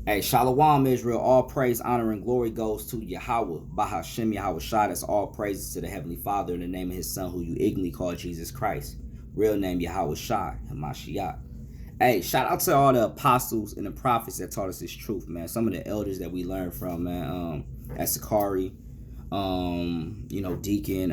Hey, Shalom Israel, all praise, honor, and glory goes to Yahweh, Bahashem Yahawashi. That's all praises to the Heavenly Father in the name of His Son, who you ignorantly call Jesus Christ. Real name Yahawashi, Hamashiach. Hey, shout out to all the apostles and the prophets that taught us this truth, man. Some of the elders that we learned from, man, at Sakari, Deacon,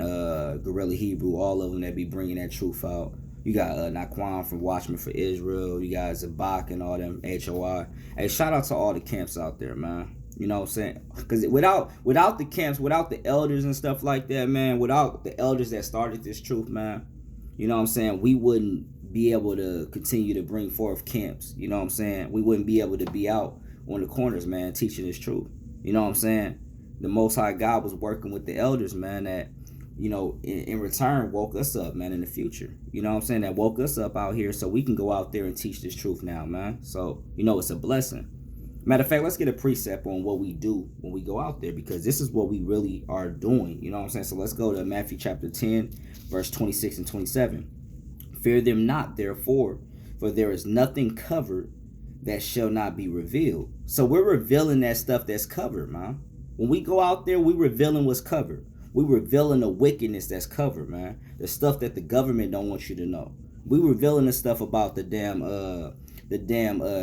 Gorilla Hebrew, all of them that be bringing that truth out. You got Naquan from Watchmen for Israel. You got Zabak and all them HOI. Hey, shout out to all the camps out there, man. You know what I'm saying? Because without the camps, without the elders and stuff like that, man, without the elders that started this truth, man, you know what I'm saying, we wouldn't be able to continue to bring forth camps. You know what I'm saying? We wouldn't be able to be out on the corners, man, teaching this truth. You know what I'm saying? The Most High God was working with the elders, man, that, in return, woke us up, man, in the future. You know what I'm saying? That woke us up out here so we can go out there and teach this truth now, man. So, it's a blessing. Matter of fact, let's get a precept on what we do when we go out there, because this is what we really are doing. You know what I'm saying? So let's go to Matthew chapter 10, verse 26 and 27. Fear them not, therefore, for there is nothing covered that shall not be revealed. So we're revealing that stuff that's covered, man. When we go out there, we're revealing what's covered. We revealing the wickedness that's covered, man. The stuff that the government don't want you to know. We revealing the stuff about the damn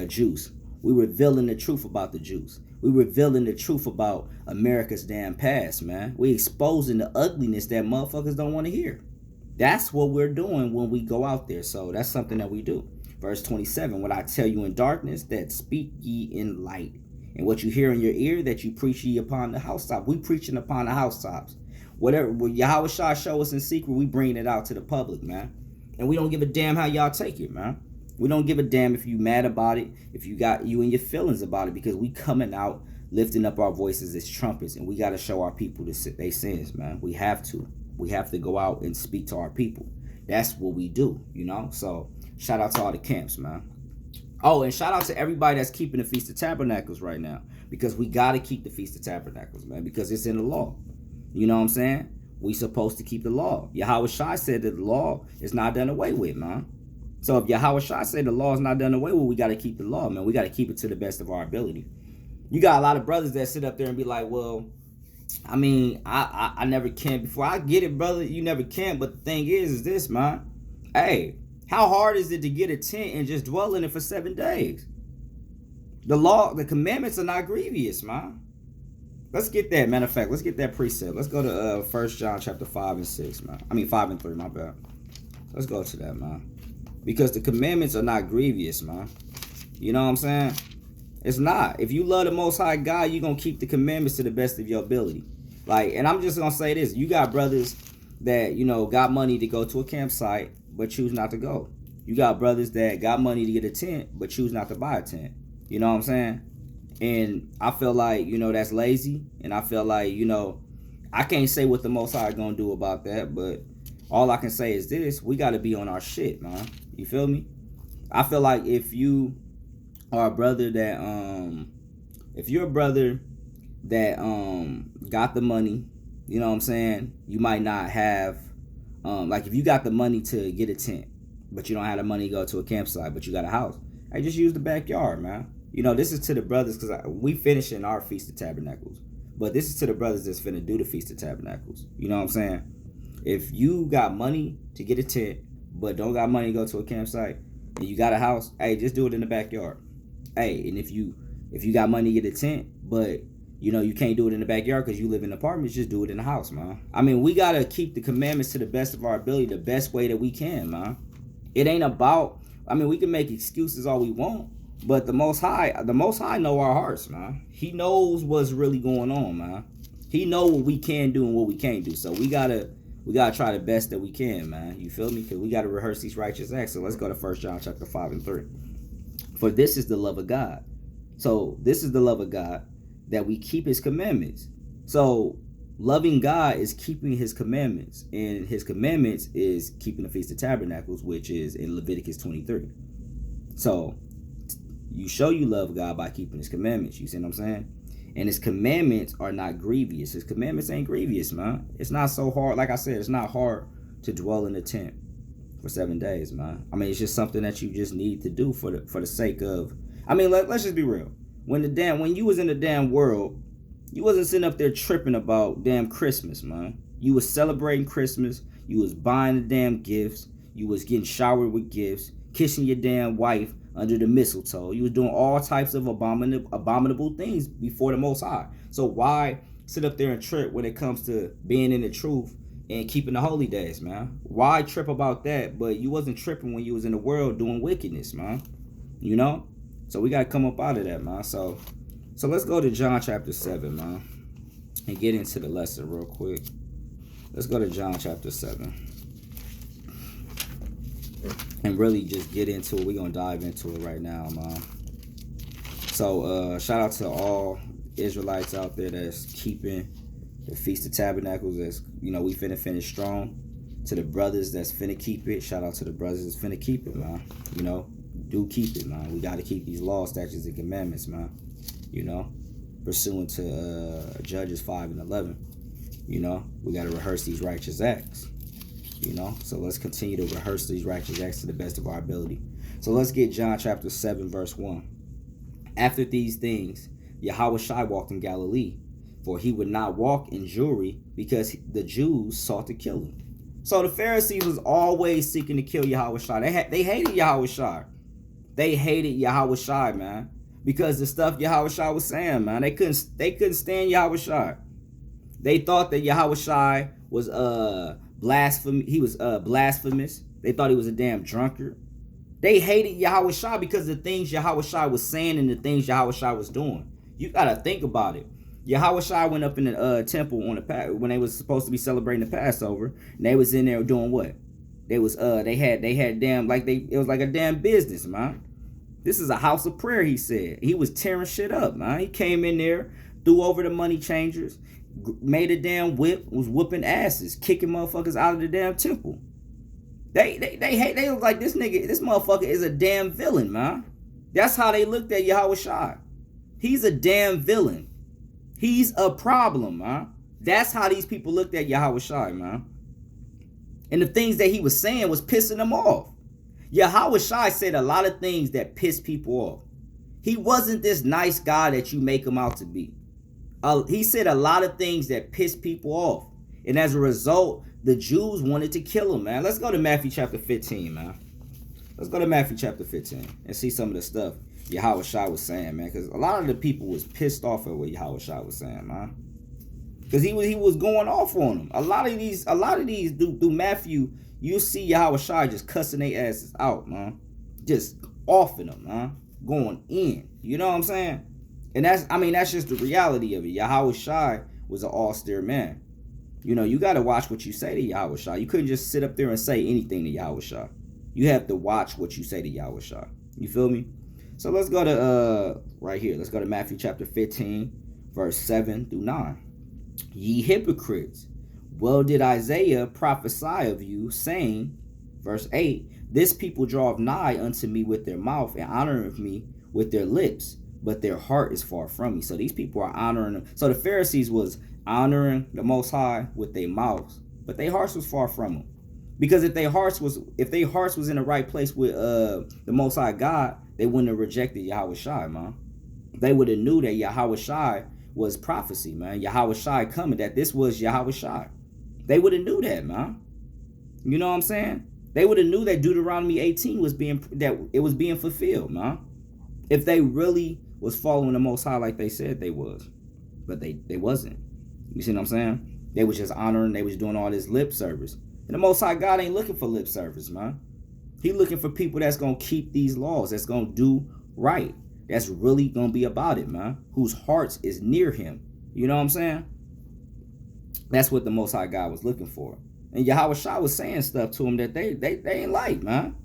Jews. We revealing the truth about the Jews. We revealing the truth about America's damn past, man. We exposing the ugliness that motherfuckers don't want to hear. That's what we're doing when we go out there. So that's something that we do. Verse 27, what I tell you in darkness, that speak ye in light. And what you hear in your ear, that you preach ye upon the housetop. We preaching upon the housetops. Whatever Yahawashi show us in secret, we bring it out to the public, man. And we don't give a damn how y'all take it, man. We don't give a damn if you mad about it, if you got you and your feelings about it, because we coming out lifting up our voices as trumpets, and we got to show our people they sins, man. We have to. We have to go out and speak to our people. That's what we do, So shout out to all the camps, man. Oh, and shout out to everybody that's keeping the Feast of Tabernacles right now, because we got to keep the Feast of Tabernacles, man, because it's in the law. You know what I'm saying? We supposed to keep the law. Yahawashi said that the law is not done away with, man. So if Yahawashi said the law is not done away with, we got to keep the law, man. We got to keep it to the best of our ability. You got a lot of brothers that sit up there and be like, well, I mean, I never camped before. I get it, brother. You never camped. But the thing is this, man. Hey, how hard is it to get a tent and just dwell in it for 7 days? The law, the commandments are not grievous, man. Let's get that. Matter of fact, let's get that precept. Let's go to 1 John chapter 5 and 6, man. I mean 5 and 3, my bad. Let's go to that, man. Because the commandments are not grievous, man. You know what I'm saying? It's not. If you love the Most High God, you're going to keep the commandments to the best of your ability. And I'm just going to say this. You got brothers that, got money to go to a campsite, but choose not to go. You got brothers that got money to get a tent, but choose not to buy a tent. You know what I'm saying? And I feel like, that's lazy. And I feel like, I can't say what the Most High going to do about that. But all I can say is this. We got to be on our shit, man. You feel me? I feel like if you are a brother that, if you're a brother that got the money, you know what I'm saying? You might not have, if you got the money to get a tent, but you don't have the money to go to a campsite, but you got a house. Hey, just use the backyard, man. This is to the brothers, because we finishing our Feast of Tabernacles. But this is to the brothers that's finna do the Feast of Tabernacles. You know what I'm saying? If you got money to get a tent, but don't got money to go to a campsite, and you got a house, hey, just do it in the backyard. Hey, and if you got money to get a tent, but you can't do it in the backyard because you live in apartments, just do it in the house, man. I mean, we gotta keep the commandments to the best of our ability, the best way that we can, man. It ain't about, we can make excuses all we want, but the Most High know our hearts, man. He knows what's really going on, man. He know what we can do and what we can't do. So we gotta try the best that we can, man. You feel me? Because we gotta rehearse these righteous acts. So let's go to 1 John chapter 5 and 3. For this is the love of God. So this is the love of God, that we keep his commandments. So loving God is keeping his commandments. And his commandments is keeping the Feast of Tabernacles, which is in Leviticus 23. So you show you love God by keeping his commandments. You see what I'm saying? And his commandments are not grievous. His commandments ain't grievous, man. It's not so hard. Like I said, it's not hard to dwell in a tent for 7 days, man. It's just something that you just need to do for the sake of. Let's just be real. When you was in the damn world, you wasn't sitting up there tripping about damn Christmas, man. You was celebrating Christmas. You was buying the damn gifts. You was getting showered with gifts, kissing your damn wife under the mistletoe. You was doing all types of abominable things before the Most High. So why sit up there and trip when it comes to being in the truth and keeping the holy days, man? Why trip about that? But you wasn't tripping when you was in the world doing wickedness, man. You know? So we got to come up out of that, man. So let's go to John chapter 7, man, and get into the lesson real quick. Let's go to John chapter 7 and really just get into it. We're going to dive into it right now, man. So shout out to all Israelites out there that's keeping the Feast of Tabernacles. That's, we finna finish strong. To the brothers that's finna keep it, shout out to the brothers that's finna keep it, man. Do keep it, man. We got to keep these laws, statutes, and commandments, man. Pursuant to Judges 5 and 11. We got to rehearse these righteous acts. So let's continue to rehearse these righteous acts to the best of our ability. So let's get John chapter 7, verse 1. After these things, Yahawashi walked in Galilee, for he would not walk in Jewry, because the Jews sought to kill him. So the Pharisees was always seeking to kill Yahawashi. They hated Yahawashi. They hated Yahawashi, man, because the stuff Yahawashi was saying, man, they couldn't stand Yahawashi. They thought that Yahawashi was blasphemy. He was blasphemous. They thought he was a damn drunkard. They hated Yahawashi because of the things Yahawashi was saying and the things Yahawashi was doing. You gotta think about it. Yahawashi went up in the temple on the when they was supposed to be celebrating the Passover, and they was in there doing what? They was they had damn it was like a damn business, man. This is a house of prayer, he said. He was tearing shit up, man. He came in there, threw over the money changers, made a damn whip, was whooping asses, kicking motherfuckers out of the damn temple. They was like, this motherfucker is a damn villain, man. That's how they looked at Yahawashi. He's a damn villain. He's a problem, man. That's how these people looked at Yahawashi, man. And the things that he was saying was pissing them off. Yahawashi said a lot of things that pissed people off. He wasn't this nice guy that you make him out to be. He said a lot of things that pissed people off. And as a result, the Jews wanted to kill him, man. Let's go to Matthew chapter 15, man. Let's go to Matthew chapter 15 and see some of the stuff Yahawashi was saying, man. Because a lot of the people was pissed off at what Yahawashi was saying, man. Because he was going off on them. A lot of these through Matthew, you'll see Yahawashi just cussing their asses out, man. Just offing them, man. Going in. You know what I'm saying? And that's just the reality of it. Yahawashi was an austere man. You got to watch what you say to Yahawashi. You couldn't just sit up there and say anything to Yahawashi. You have to watch what you say to Yahawashi. You feel me? So let's go to right here. Let's go to Matthew chapter 15, verse 7 through 9. Ye hypocrites, well did Isaiah prophesy of you, saying, verse 8, this people draweth nigh unto me with their mouth, and honoreth me with their lips, but their heart is far from me. So these people are honoring them. So the Pharisees was honoring the Most High with their mouths, but their hearts was far from them. Because if their hearts was in the right place with the Most High God, they wouldn't have rejected Yahawashi, man. They would have knew that Yahawashi was prophecy, man. Yahawashi coming, that this was Yahawashi. They would have knew that, man. You know what I'm saying? They would have knew that Deuteronomy 18 was being fulfilled, man. If they really was following the Most High like they said they was. But they wasn't. You see what I'm saying? They was just honoring, they was doing all this lip service. And the Most High God ain't looking for lip service, man. He looking for people that's going to keep these laws, that's going to do right, that's really going to be about it, man, whose hearts is near him. You know what I'm saying? That's what the Most High God was looking for. And Yahawashi was saying stuff to him that they ain't like, man.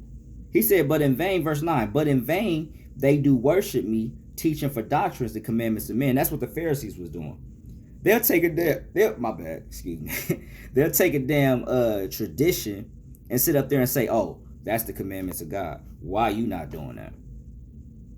He said, but in vain, verse 9, but in vain they do worship me, teaching for doctrines the commandments of men. That's what the Pharisees was doing. They'll take a They'll take a damn tradition and sit up there and say, oh, that's the commandments of God. Why are you not doing that?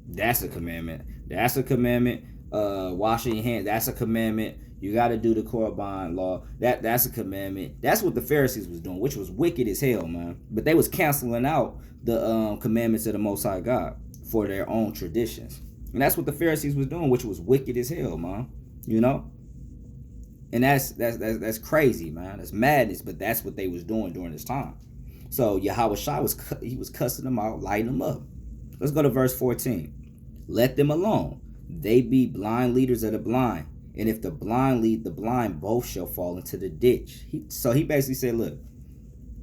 That's a commandment. That's a commandment. Washing your hands, that's a commandment. You got to do the Korban law. That's a commandment. That's what the Pharisees was doing, which was wicked as hell, man. But they was canceling out the commandments of the Most High God for their own traditions. And that's what the Pharisees was doing, which was wicked as hell, man. You know? And that's crazy, man. That's madness, but that's what they was doing during this time. So Yahawashi was cussing them out, lighting them up. Let's go to verse 14. Let them alone. They be blind leaders of the blind. And if the blind lead the blind, both shall fall into the ditch. So he basically said, look,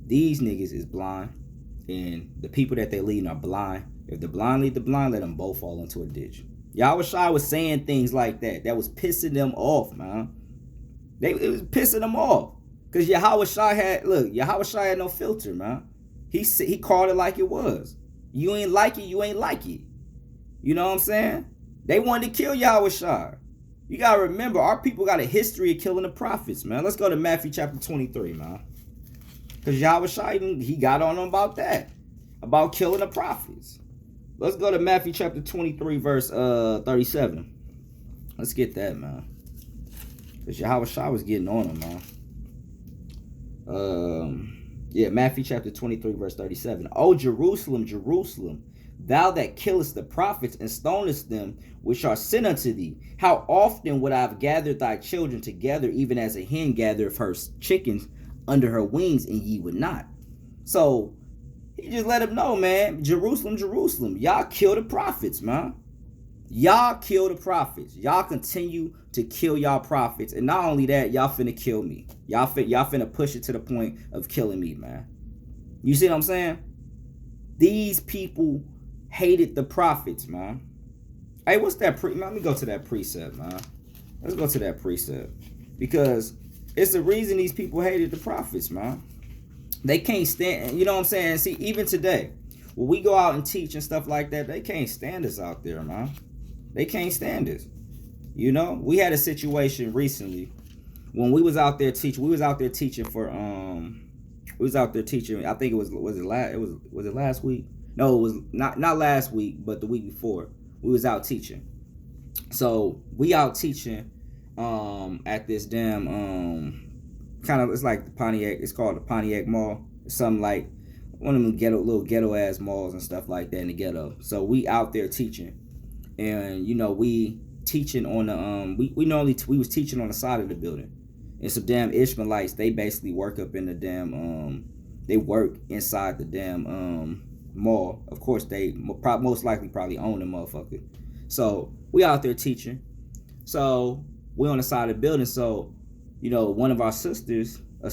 these niggas is blind, and the people that they lead are blind. If the blind lead the blind, let them both fall into a ditch. Yahawashi was saying things like that. That was pissing them off, man. It was pissing them off. Because Yahawashi had no filter, man. He called it like it was. You ain't like it, you ain't like it. You know what I'm saying? They wanted to kill Yahawashi. You got to remember, our people got a history of killing the prophets, man. Let's go to Matthew chapter 23, man. Because Yahawashi, he got on them about that. About killing the prophets. Let's go to Matthew chapter 23, verse 37. Let's get that, man. Because Yahawashi was getting on him, man. Matthew chapter 23, verse 37. O Jerusalem, Jerusalem, thou that killest the prophets and stonest them which are sent unto thee, how often would I have gathered thy children together, even as a hen gathereth her chickens under her wings, and ye would not. So he just let them know, man. Jerusalem, Jerusalem, y'all kill the prophets, man. Y'all kill the prophets. Y'all continue to kill y'all prophets. And not only that, y'all finna kill me. Y'all finna push it to the point of killing me, man. You see what I'm saying? These people hated the prophets, man. Hey, what's that? Let me go to that precept, man. Let's go to that precept. Because it's the reason these people hated the prophets, man. They can't stand, you know what I'm saying? See, even today, when we go out and teach and stuff like that, they can't stand us out there, man. They can't stand us. You know, we had a situation recently when we was out there teaching. We was out there teaching for we was out there teaching. I think it was it last week? No, it was not last week, but the week before. We was out teaching. So we out teaching at this damn kind of, it's like the Pontiac. It's called the Pontiac Mall. It's something like one of them little ghetto ass malls and stuff like that in the ghetto. So we out there teaching. And you know, we teaching on the we was teaching on the side of the building, and some damn Ishmaelites, they basically work up in the damn they work inside the damn mall. Of course, they most likely probably own the motherfucker. So we out there teaching. So we on the side of the building. So you know, one of our sisters, you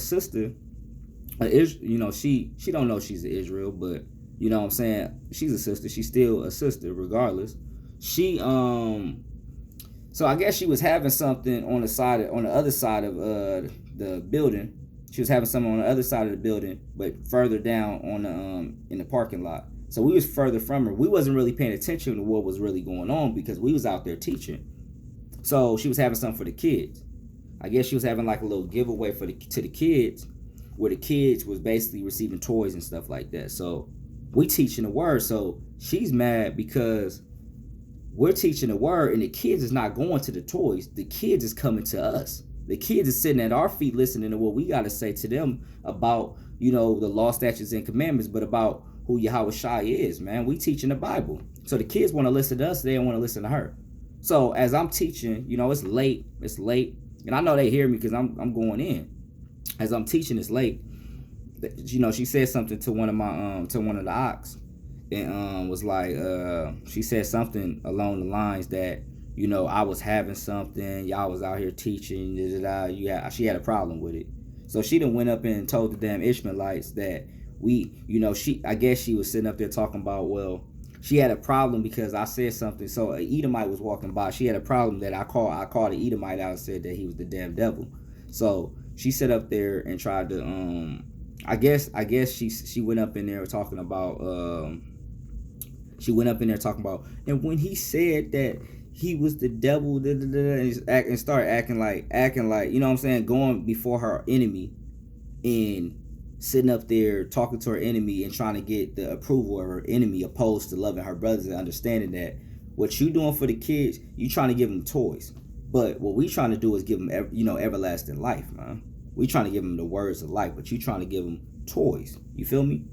know, she don't know she's an Israel, but you know what I'm saying, she's a sister. She's still a sister regardless. She so I guess she was having something on the other side of the building. She was having something on the other side of the building, but further down on the in the parking lot. So we was further from her. We wasn't really paying attention to what was really going on because we was out there teaching. So she was having something for the kids. I guess she was having like a little giveaway to the kids, where the kids was basically receiving toys and stuff like that. So we teaching the word. So she's mad because we're teaching the word and the kids is not going to the toys. The kids is coming to us. The kids is sitting at our feet listening to what we got to say to them about, you know, the law, statutes, and commandments, but about who Yahawashi is, man. We teaching the Bible. So the kids want to listen to us. They don't want to listen to her. So as I'm teaching, you know, it's late. And I know they hear me because I'm going in. As I'm teaching, it's late. You know, she said something to one of the ox. And was like, she said something along the lines that, you know, I was having something, y'all was out here teaching, she had a problem with it. So she done went up and told the damn Ishmaelites that I guess she was sitting up there talking about, well, she had a problem because I said something. So an Edomite was walking by. She had a problem that I called the Edomite out and said that he was the damn devil. So she sat up there and tried to, I guess she went up in there talking about, and when he said that he was the devil, and started acting like, you know what I'm saying, going before her enemy and sitting up there talking to her enemy and trying to get the approval of her enemy, opposed to loving her brothers and understanding that what you doing for the kids, you trying to give them toys. But what we trying to do is give them, you know, everlasting life, man. We trying to give them the words of life, but you trying to give them toys. You feel me?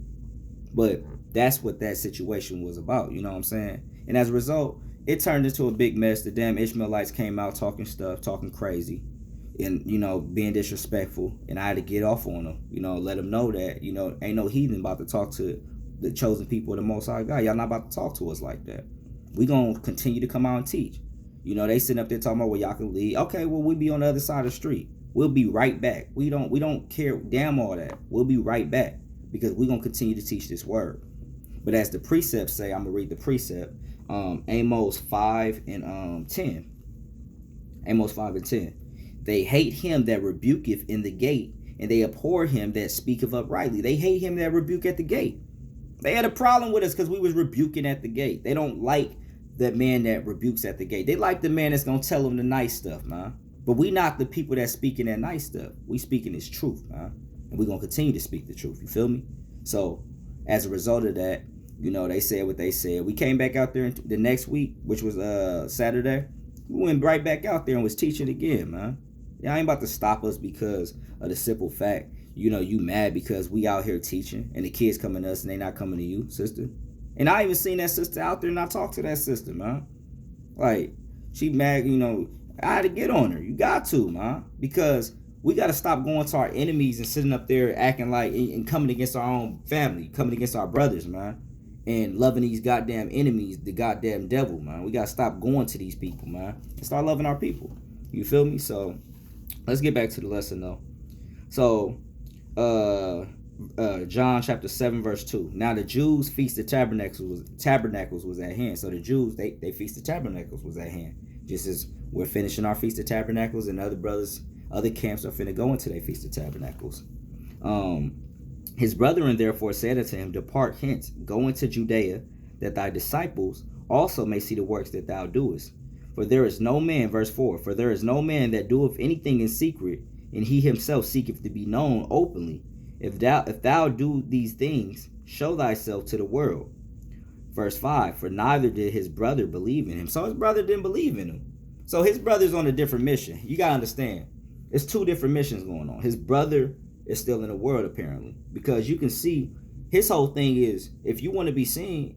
But that's what that situation was about, you know what I'm saying? And as a result, it turned into a big mess. The damn Ishmaelites came out talking stuff, talking crazy, and being disrespectful. And I had to get off on them. Let them know that ain't no heathen about to talk to the chosen people of the Most High God. Y'all not about to talk to us like that. We gonna continue to come out and teach. They sitting up there talking about, well, y'all can leave. Okay, well, we be on the other side of the street. We'll be right back. We don't care damn all that. We'll be right back because we're gonna continue to teach this word. But as the precepts say, I'm gonna read the precept. Amos 5 and 10. Amos 5 and 10. They hate him that rebuketh in the gate, and they abhor him that speaketh uprightly. They hate him that rebuke at the gate. They had a problem with us because we was rebuking at the gate. They don't like the man that rebukes at the gate. They like the man that's gonna tell them the nice stuff, man. But we not the people that speaking that nice stuff. We speaking this truth, man. And we're gonna continue to speak the truth. You feel me? So as a result of that, they said what they said. We came back out there the next week, which was Saturday. We went right back out there and was teaching again, man. Y'all ain't about to stop us because of the simple fact, you mad because we out here teaching and the kids coming to us and they not coming to you, sister. And I even seen that sister out there and I talked to that sister, man. Like, she mad, I had to get on her. You got to, man. Because we got to stop going to our enemies and sitting up there acting like and coming against our own family, coming against our brothers, man. And loving these goddamn enemies, the goddamn devil, man. We got to stop going to these people, man. And start loving our people. You feel me? So, let's get back to the lesson, though. So, John chapter 7 verse 2. Now the Jews feast of tabernacles was at hand. So the Jews they feast of tabernacles was at hand. Just as we're finishing our feast of tabernacles and other camps are finna go into their feast of tabernacles. His brethren therefore said unto him, Depart hence, go into Judea, that thy disciples also may see the works that thou doest. For there is no man, verse 4, for there is no man that doeth anything in secret, and he himself seeketh to be known openly. If thou do these things, show thyself to the world. Verse 5, for neither did his brother believe in him. So his brother didn't believe in him. So his brother's on a different mission. You got to understand. It's two different missions going on. His brother is still in the world, apparently. Because you can see, his whole thing is, if you want to be seen,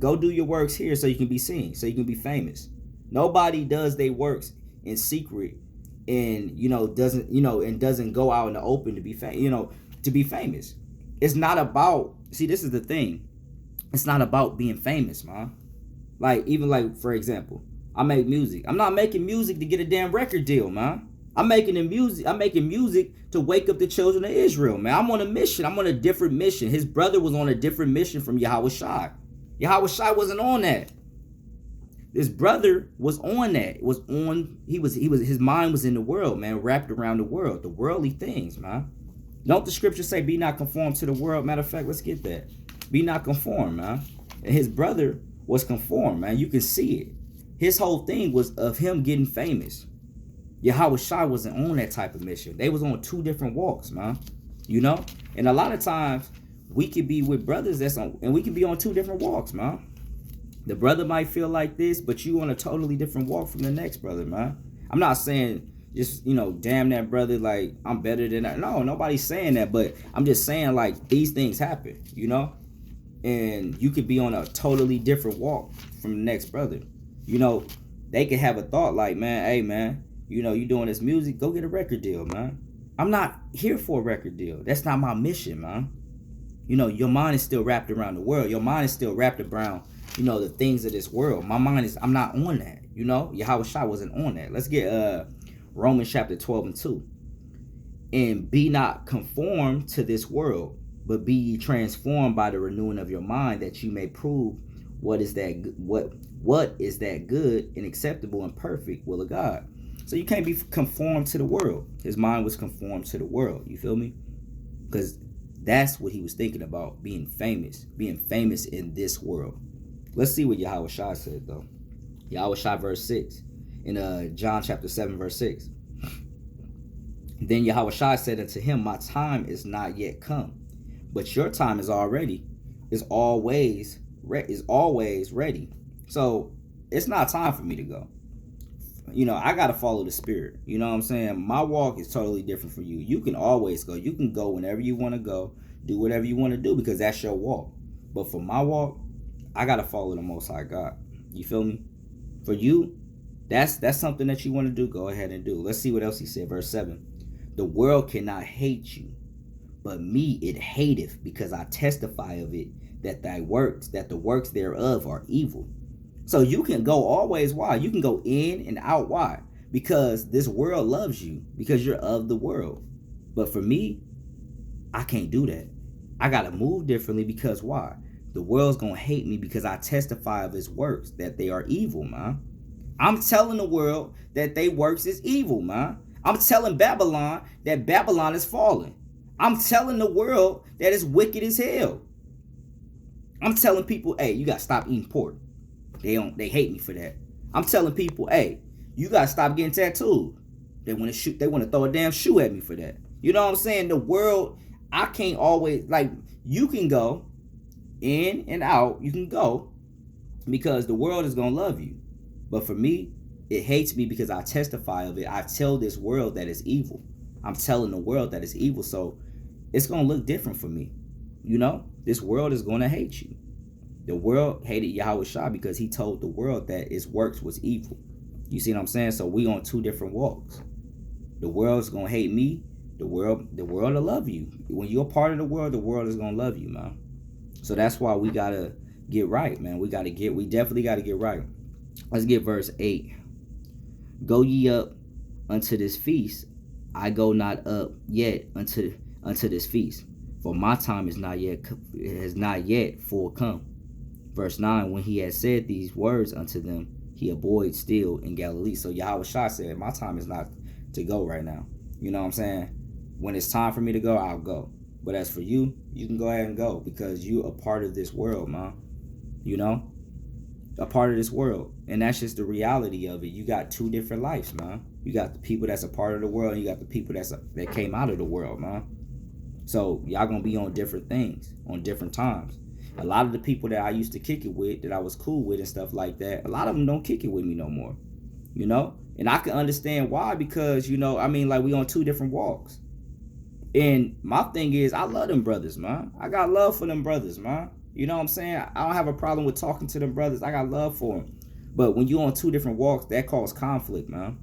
go do your works here so you can be seen, so you can be famous. Nobody does their works in secret and, doesn't go out in the open to be famous. It's not about, see, this is the thing. It's not about being famous, man. Even for example, I make music. I'm not making music to get a damn record deal, man. I'm making music to wake up the children of Israel, man. I'm on a mission. I'm on a different mission. His brother was on a different mission from Yahawashi. Yahawashi wasn't on that. This brother was on that. His mind was in the world, man, wrapped around the world, the worldly things, man. Don't the scripture say, be not conformed to the world? Matter of fact, let's get that. Be not conformed, man. And his brother was conformed, man. You can see it. His whole thing was of him getting famous. Yahawashi wasn't on that type of mission. They was on two different walks, man. And a lot of times we could be with brothers and we could be on two different walks, man. The brother might feel like this, but you on a totally different walk from the next brother, man. I'm not saying just, damn that brother, like I'm better than that. No, nobody's saying that, but I'm just saying like these things happen, and you could be on a totally different walk from the next brother. They could have a thought like, man, hey, man, you doing this music, go get a record deal, man. I'm not here for a record deal. That's not my mission, man. Your mind is still wrapped around the world. Your mind is still wrapped around, the things of this world. My mind is, I'm not on that, Yahawashi wasn't on that. Let's get Romans chapter 12 and 2. And be not conformed to this world, but be ye transformed by the renewing of your mind, that you may prove what is that good and acceptable and perfect will of God. So you can't be conformed to the world. His mind was conformed to the world. You feel me? Because that's what he was thinking about, being famous in this world. Let's see what Yahawashi said, though. Yahawashi verse 6 in John chapter 7 verse 6. Then Yahawashi said unto him, my time is not yet come, but your time is always ready. So it's not time for me to go. I got to follow the spirit. You know what I'm saying? My walk is totally different from you. You can always go. You can go whenever you want to go. Do whatever you want to do because that's your walk. But for my walk, I got to follow the Most High God. You feel me? For you, that's something that you want to do. Go ahead and do. Let's see what else he said. Verse 7. The world cannot hate you, but me it hateth, because I testify of it, that the works thereof are evil. So you can go always. Why? You can go in and out. Why? Because this world loves you, because you're of the world. But for me, I can't do that. I gotta move differently, because why? The world's gonna hate me because I testify of his works, that they are evil, man. I'm telling the world that they works is evil, man. I'm telling Babylon that Babylon is falling. I'm telling the world that it's wicked as hell. I'm telling people, hey, you gotta stop eating pork. They hate me for that. I'm telling people, hey, you gotta stop getting tattooed. They want to throw a damn shoe at me for that. You know what I'm saying? The world, I can't always, like, you can go in and out, you can go, because the world is gonna love you. But for me, it hates me because I testify of it. I tell this world that it's evil. I'm telling the world that it's evil, so it's gonna look different for me. You know, this world is gonna hate you. The world hated Yahawashi because he told the world that its works was evil. You see what I'm saying? So we on two different walks. The world's gonna hate me. The world will love you. When you're a part of the world is gonna love you, man. So that's why we gotta get right, man. We definitely gotta get right. Let's get verse 8. Go ye up unto this feast. I go not up yet unto this feast, for my time has not yet full come. Verse 9. When he had said these words unto them, he abode still in Galilee. So Yahawashi said, my time is not to go right now. You know what I'm saying? When it's time for me to go, I'll go. But as for you, you can go ahead and go, because you a part of this world, man. You know? A part of this world. And that's just the reality of it. You got two different lives, man. You got the people that's a part of the world, and you got the people that came out of the world, man. So y'all gonna be on different things, on different times. A lot of the people that I used to kick it with, that I was cool with and stuff like that, a lot of them don't kick it with me no more. You know? And I can understand why, because, you know, I mean, like, we on two different walks. And my thing is, I love them brothers, man. I got love for them brothers, man. You know what I'm saying? I don't have a problem with talking to them brothers. I got love for them. But when you're on two different walks, that causes conflict, man.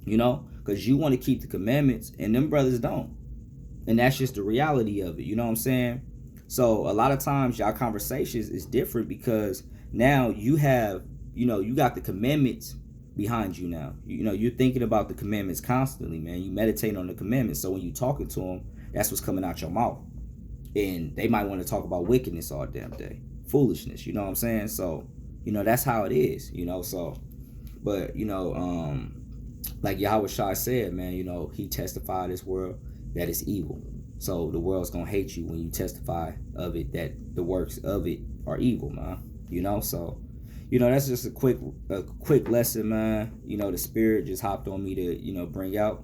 You know? Because you want to keep the commandments, and them brothers don't. And that's just the reality of it. You know what I'm saying? So a lot of times, y'all conversations is different, because now you have, you know, you got the commandments behind you now. You know, you're thinking about the commandments constantly, man. You meditate on the commandments. So when you talking to them, that's what's coming out your mouth. And they might want to talk about wickedness all damn day. Foolishness, you know what I'm saying? So, you know, that's how it is, you know. So, but, you know, like Yahawashi said, man, you know, he testified this world that it's evil. So the world's going to hate you when you testify of it, that the works of it are evil, man. You know, so, you know, that's just a quick lesson, man. You know, the spirit just hopped on me to, you know, bring out.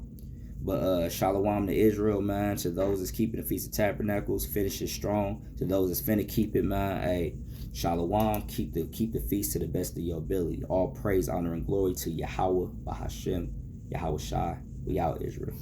But shalom to Israel, man. To those that's keeping the Feast of Tabernacles, finish it strong. To those that's finna keep it, man, hey, shalom. Keep the feast to the best of your ability. All praise, honor, and glory to Yahweh, Bahashem, Yahawashi. We out, Israel.